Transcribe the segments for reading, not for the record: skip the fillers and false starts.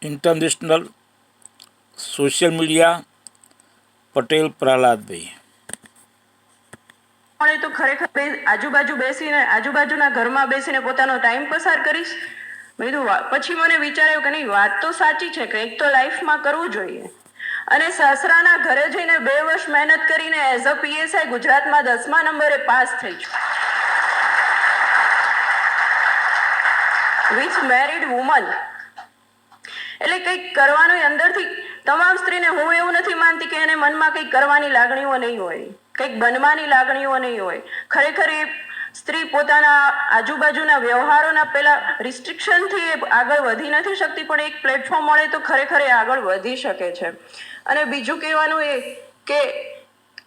International social media Patel Prahladbhai. તો ખરેખર આજુબાજુ બેસીને આજુબાજુના ઘરમાં બેસીને પોતાનો ટાઈમ પસાર કરીશ. મેં કીધું પછી મને વિચાર્યું કે નહીં, વાત તો સાચી છે, કંઈક તો લાઈફમાં કરવું જોઈએ. અને સાસરાના ઘરે જઈને 2 વર્ષ મહેનત કરીને એઝ અ પીએસઆઈ ગુજરાતમાં 10મા નંબરે પાસ થઈ છું વિથ મેરિડ વુમન. એટલે કંઈક કરવાનું અંદરથી તમામ સ્ત્રીને, હું એવું નથી માનતી કે એને મનમાં કંઈક કરવાની લાગણીઓ નહીં હોય, કંઈક બનવાની લાગણીઓ નહીં હોય. ખરેખર એ સ્ત્રી પોતાના આજુબાજુના વ્યવહારોના પેલા રિસ્ટ્રિક્શનથી આગળ વધી નથી શકતી, પણ એક પ્લેટફોર્મ મળે તો ખરેખર એ આગળ વધી શકે છે. અને બીજું કહેવાનું એ કે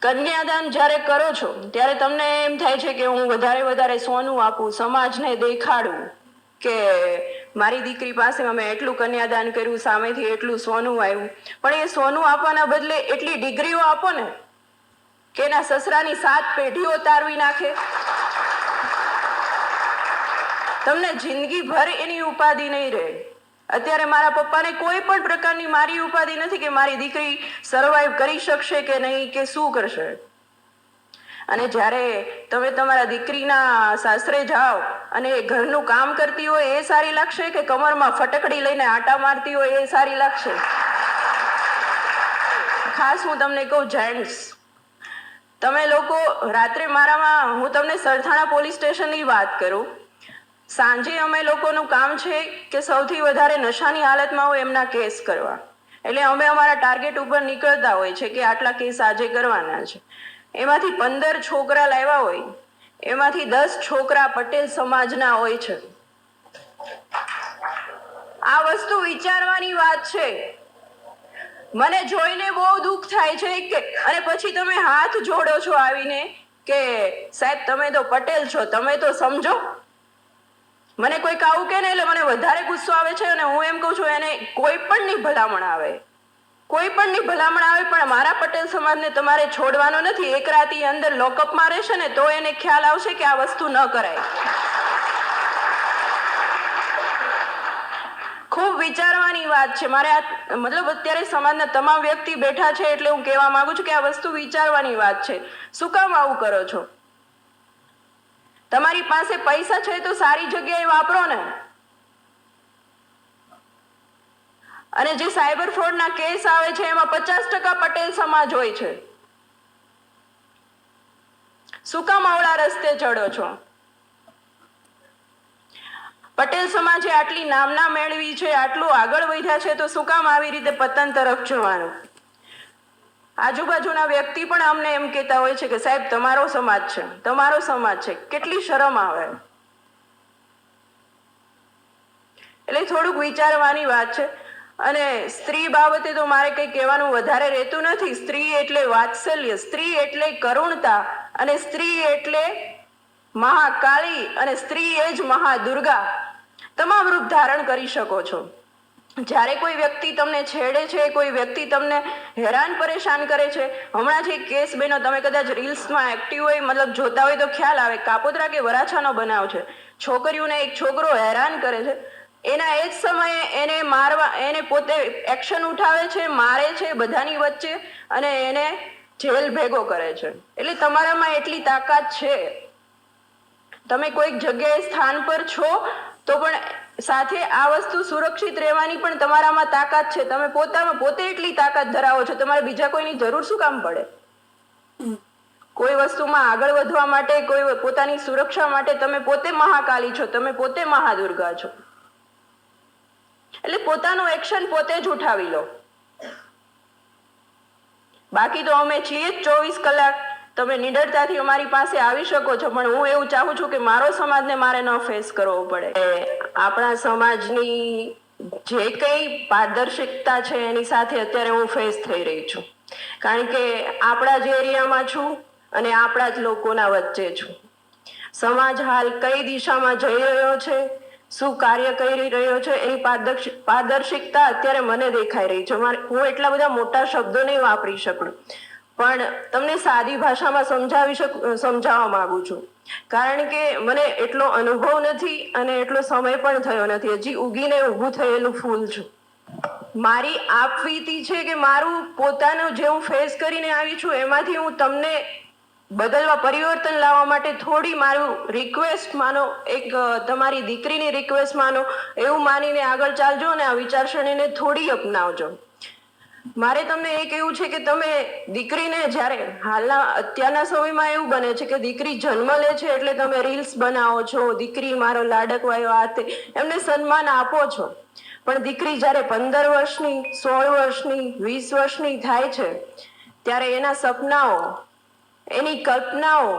કન્યાદાન જ્યારે કરો છો ત્યારે તમને એમ થાય છે કે હું વધારે સોનું આપું, સમાજને દેખાડું કે મારી દીકરી પાસે અમે એટલું કન્યાદાન કર્યું, સામેથી એટલું સોનું આવ્યું. પણ એ સોનું આપવાના બદલે એટલી ડિગ્રીઓ આપો ને કે એના સસરાની 7 પેઢીઓ તારવી નાખે. તમને જિંદગીભર એની ઉપાધિ નહીં રહે. અત્યારે મારા પપ્પાને કોઈ પણ પ્રકારની મારી ઉપાધિ નથી કે મારી દીકરી સર્વાઈવ કરી શકશે કે નહીં, કે શું કરશે. અને જ્યારે તમે તમારા દીકરીના સાસરે જાઓ અને એ ઘરનું કામ કરતી હોય એ સારી લાગશે, કે કમરમાં ફટકડી લઈને આટા મારતી હોય એ સારી લાગશે? ખાસ હું તમને કહું, જેન્ટ્સ, તમે લોકો રાત્રે હું તમને સરથાણા પોલીસ સ્ટેશનની વાત કરું. સાંજે અમે લોકોનું કામ છે કે સૌથી વધારે નશાની હાલતમાં હોય એમના કેસ કરવા. એટલે અમે અમારા ટાર્ગેટ ઉપર નીકળતા હોય છે કે આટલા કેસ આજે કરવાના છે. એમાંથી 15 છોકરા લાવ્યા હોય, એમાંથી 10 છોકરા પટેલ સમાજના હોય છે. આ વસ્તુ વિચારવાની વાત છે. મને જોઈને બહુ દુઃખ થાય છે કે અને પછી તમે હાથ જોડો છો આવીને કે સાહેબ તમે તો પટેલ છો, તમે તો સમજો. મને કોઈક આવું કે ને એટલે મને વધારે ગુસ્સો આવે છે. અને હું એમ કહું છું, એને કોઈ પણની ભલામણ આવે, પણ મારા પટેલ સમાજને તમારે છોડવાનો નથી. એક રાતી અંદર લોકઅપમાં રહેશે ને તો એને ખ્યાલ આવશે કે આ વસ્તુ ન કરાય. ખૂબ વિચારવાની વાત છે. મારે મતલબ અત્યારે સમાજના તમામ વ્યક્તિ બેઠા છે એટલે હું કહેવા માંગુ છું કે આ વસ્તુ વિચારવાની વાત છે. શું કામ આવું કરો છો? તમારી પાસે પૈસા છે તો સારી જગ્યાએ વાપરો ને. અને જે સાયબર ફ્રોડના કેસ આવે છે એમાં 50% પટેલ સમાજ હોય છે. શું કામ આવડા રસ્તે ચડો છો? પટેલ સમાજે આટલી નામના મેળવી છે, આટલું આગળ વધ્યા છે, તો શું કામ આવી રીતે પતન તરફ જવાનું? આજુબાજુના વ્યક્તિ પણ અમને એમ કહેતા હોય છે કે સાહેબ તમારો સમાજ છે. કેટલી શરમ આવે. એટલે થોડુંક વિચારવાની વાત છે. અને સ્ત્રી બાબતે તો મારે કંઈ કહેવાનું વધારે રહેતું નથી. સ્ત્રી એટલે વાત્સલ્ય, સ્ત્રી એટલે કરુણતા, અને સ્ત્રી એટલે મહાકાળી, અને સ્ત્રી એ જ મહાદુર્ગા. તમામ રૂપ ધારણ કરી શકો છો. જ્યારે કોઈ વ્યક્તિ તમને છેડે છે, કોઈ વ્યક્તિ તમને હેરાન પરેશાન કરે છે, હમણાં જ એક કેસ બન્યો, તમે કદાચ રીલ્સમાં એક્ટિવ હોય, મતલબ જોતા હોય તો ખ્યાલ આવે. કાપોદ્રા કે વરાછાનો બનાવ છે. છોકરીઓને એક છોકરો હેરાન કરે છે, એના એ જ સમયે એને મારવા, એને પોતે એક્શન ઉઠાવે છે, મારે છે બધાની વચ્ચે, અને એને જેલ ભેગો કરે છે. એટલે તમારામાં એટલી તાકાત છે. તમે કોઈક જગ્યાએ સ્થાન પર છો તો પણ સાથે આ વસ્તુ સુરક્ષિત રહેવાની પણ તમારામાં તાકાત છે. તમે પોતે એટલી તાકાત ધરાવો છો, તમારે બીજા કોઈની જરૂર શું કામ પડે? કોઈ વસ્તુમાં આગળ વધવા માટે, કોઈ પોતાની સુરક્ષા માટે તમે પોતે મહાકાલી છો, તમે પોતે મહાદુર્ગા છો. એટલે પોતાનું એક્શન પોતે જ ઉઠાવી લો. બાકી તો અમે છીએ જ 24 કલાક. તમે નિડરતાથી અમારી પાસે આવી શકો છો, પણ હું એવું ચાહું છું કે મારો સમાજને મારે ન ફેસ કરવો પડે. આપણા સમાજની જે કંઈ પારદર્શકતા છે એની સાથે અત્યારે હું ફેસ થઈ રહી છું. કારણ કે આપણા જ એરિયામાં છું અને આપણા જ લોકોના વચ્ચે છું. સમાજ હાલ કઈ દિશામાં જઈ રહ્યો છે, શું કાર્ય કરી રહ્યો છે, એની પારદર્શિકતા અત્યારે મને દેખાઈ રહી છે. હું એટલા બધા મોટા શબ્દો નહીં વાપરી શકું, પણ તમને સાદી ભાષામાં સમજાવવા માંગુ છું. કારણ કે મને એટલો અનુભવ નથી અને એટલો સમય પણ થયો નથી. હજી ઉગીને ઊભું થયેલું ફૂલ છું. મારી આપવીતી છે કે મારું પોતાનું જે હું ફેસ કરીને આવી છું એમાંથી હું તમને બદલવા પરિવર્તન લાવવા માટે થોડી મારું રિક્વેસ્ટ માનો, એક તમારી દીકરીની રિક્વેસ્ટ માનો, એવું માનીને આગળ ચાલજો અને આ વિચારસરણીને થોડી અપનાવજો. મારે તમને એ કહેવું છે કે તમે દીકરીને જ્યારે અત્યારના સમયમાં એવું બને છે કે દીકરી જન્મ લે છે એટલે તમે રીલ્સ બનાવો છો, દીકરી મારો લાડકવાયો આ તે, એમને સન્માન આપો છો. પણ દીકરી જ્યારે 15 વર્ષની, 16 વર્ષની, 20 વર્ષની થાય છે ત્યારે એના સપનાઓ, એની કલ્પનાઓ,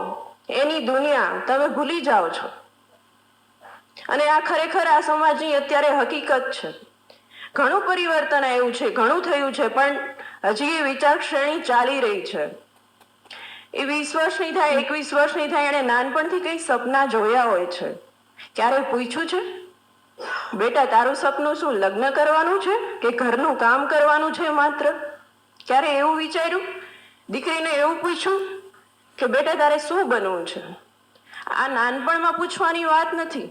એની દુનિયા તમે ભૂલી જાઓ છો. અને આ ખરેખર આ સમાજની અત્યારે હકીકત છે. ઘણું પરિવર્તન આવ્યું છે, ઘણું થયું છે, પણ હજી એ વિચાર શ્રેણી ચાલી રહી છે. એ 20 વર્ષની થાય, 21 વર્ષની થાય, એને નાનપણથી કઈ સપના જોયા હોય છે. ક્યારે પૂછ્યું છે, બેટા તારું સપનું શું લગ્ન કરવાનું છે કે ઘરનું કામ કરવાનું છે માત્ર? ક્યારે એવું વિચાર્યું? દીકરીને એવું પૂછ્યું કે બેટા તારે શું બનવું છે? આ નાનપણમાં પૂછવાની વાત નથી,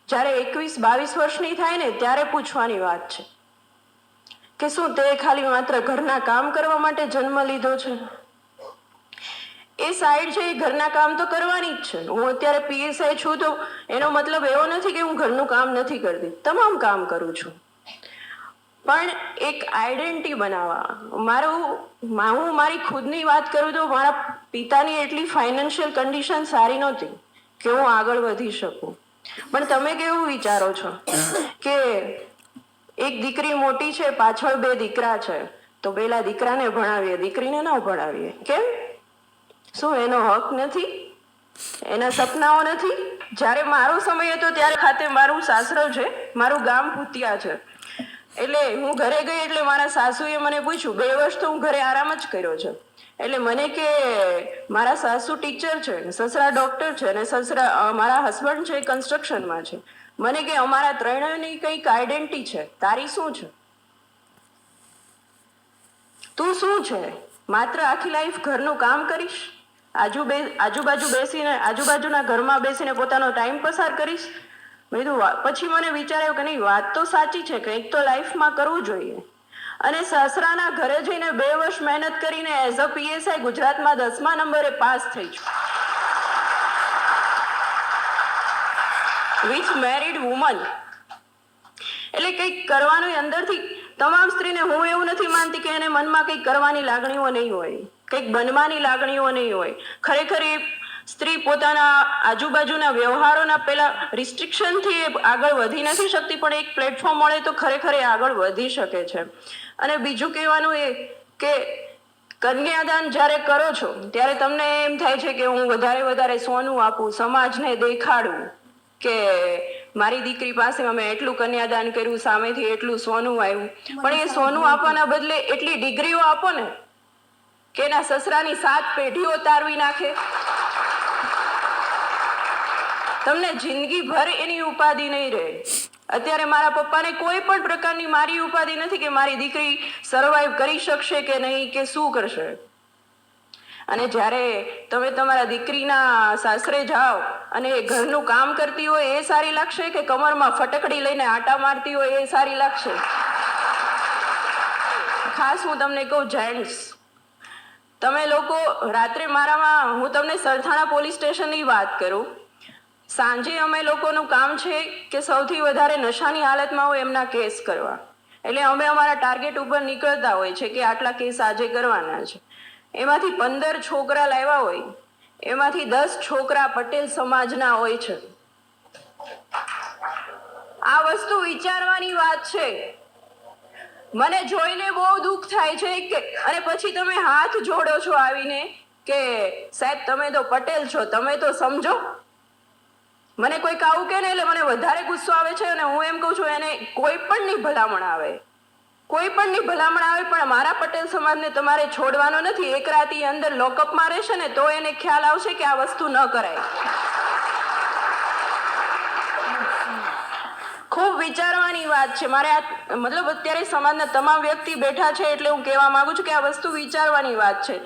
જ્યારે 21-22 વર્ષની થાય ને ત્યારે પૂછવાની વાત છે કે શું તે ખાલી માત્ર ઘરના કામ કરવા માટે જન્મ લીધો છે? એ સાઈડ છે એ ઘરના કામ તો કરવાની જ છે. હું અત્યારે PSI છું તો એનો મતલબ એવો નથી કે હું ઘરનું કામ નથી કરતી, તમામ કામ કરું છું. પણ એક આઈડેન્ટિટી બનાવવા, હું મારી ખુદની વાત કરું તો મારા પિતાની એટલી ફાઇનાન્શિયલ કન્ડિશન સારી નહોતી કે હું આગળ વધી શકું. પણ તમે કેવું વિચારો છો કે એક દીકરી મોટી છે, પાછળ 2 દીકરા છે, તો પેલા દીકરાને ભણાવીએ, દીકરીને ન ભણાવીએ? કેમ? શું એનો હક નથી? એના સપનાઓ નથી? જ્યારે મારો સમય હતો ત્યારે ખાતે મારું સાસરો છે, મારું ગામ ભૂતિયા છે. એટલે હું ઘરે ગઈ એટલે મારા સાસુએ મને પૂછ્યું, 2 વર્ષ તો હું ઘરે આરામ જ કર્યો છે. એટલે મને કે મારા સાસુ ટીચર છે, સસરા ડોક્ટર છે, અને મારા હસબન્ડ છે કન્સ્ટ્રક્શનમાં છે. મને કે અમારા ત્રણેયની કંઈક આઈડેન્ટિટી છે, તારી શું છે? તું શું છે? માત્ર આખી લાઈફ ઘરનું કામ કરીશ, આજુબાજુ બેસીને, આજુબાજુના ઘરમાં બેસીને પોતાનો ટાઈમ પસાર કરીશ? પછી મને વિચાર્યું કે નહીં, વાત તો સાચી છે, કંઈક તો લાઈફમાં કરવું જોઈએ. અને સસરાના ઘરે જઈને 2 વર્ષ મહેનત કરીને એઝ અ PSI ગુજરાતમાં 10મા નંબરે પાસ થઈ છું, વિથ મેરિડ વુમન. એટલે કંઈક કરવાનું અંદરથી તમામ સ્ત્રીને, હું એવું નથી માનતી કે એને મનમાં કંઈક કરવાની લાગણીઓ નહીં હોય, કંઈક બનવાની લાગણીઓ નહીં હોય. ખરેખર એ સ્ત્રી પોતાના આજુબાજુના વ્યવહારોના પેલા રિસ્ટ્રિક્શનથી આગળ વધી નથી શકતી, પણ એક પ્લેટફોર્મ મળે તો ખરેખર એ આગળ વધી શકે છે. અને બીજું કહેવાનું એ કે કન્યાદાન જ્યારે કરો છો ત્યારે તમને એમ થાય છે કે હું વધારે સોનું આપું, સમાજને દેખાડું કે મારી દીકરી પાસે અમે એટલું કન્યાદાન કર્યું, સામેથી એટલું સોનું આવ્યું. પણ એ સોનું આપવાના બદલે એટલી ડિગ્રીઓ આપો ને કે એના સસરાની 7 પેઢીઓ તારવી નાખે. તમને જિંદગીભર એની ઉપાધિ નહીં રહે. અત્યારે મારા પપ્પાને કોઈ પણ પ્રકારની મારી ઉપાધિ નથી કે મારી દીકરી સર્વાઈવ કરી શકશે કે નહીં, કે શું કરશે. અને જ્યારે તમે તમારા દીકરીના સાસરે જાઓ અને એ ઘરનું કામ કરતી હોય એ સારી લાગશે, કે કમરમાં ફટકડી લઈને આટા મારતી હોય એ સારી લાગશે? ખાસ હું તમને કહું, જેન્ટ્સ, તમે લોકો રાત્રે હું તમને સરથાણા પોલીસ સ્ટેશનની વાત કરું. સાંજે અમે લોકોનું કામ છે કે સૌથી વધારે નશાની હાલતમાં હોય એમના કેસ કરવા. એટલે અમે અમારા ટાર્ગેટ ઉપર નીકળતા હોય છે કે આટલા કેસ આજે કરવાના છે. એમાંથી 15 છોકરા લાવ્યા હોય, એમાંથી 10 છોકરા પટેલ સમાજના હોય છે. આ વસ્તુ વિચારવાની વાત છે. મને જોઈને બહુ દુઃખ થાય છે કે, અને પછી તમે હાથ જોડો છો આવીને કે સાહેબ તમે તો પટેલ છો, તમે તો સમજો. મને કોઈક આવું કે ને એટલે મને વધારે ગુસ્સો આવે છે. અને હું એમ કહું છું, એને કોઈ પણની ભલામણ આવે, પણ મારા પટેલ સમાજને તમારે છોડવાનો નથી. એક રાતી અંદર લોકઅપમાં રહેશે ને તો એને ખ્યાલ આવશે કે આ વસ્તુ ન કરાય. ખૂબ વિચારવાની વાત છે. મારે મતલબ અત્યારે સમાજના તમામ વ્યક્તિ બેઠા છે એટલે હું કહેવા માંગુ છું કે આ વસ્તુ વિચારવાની વાત છે.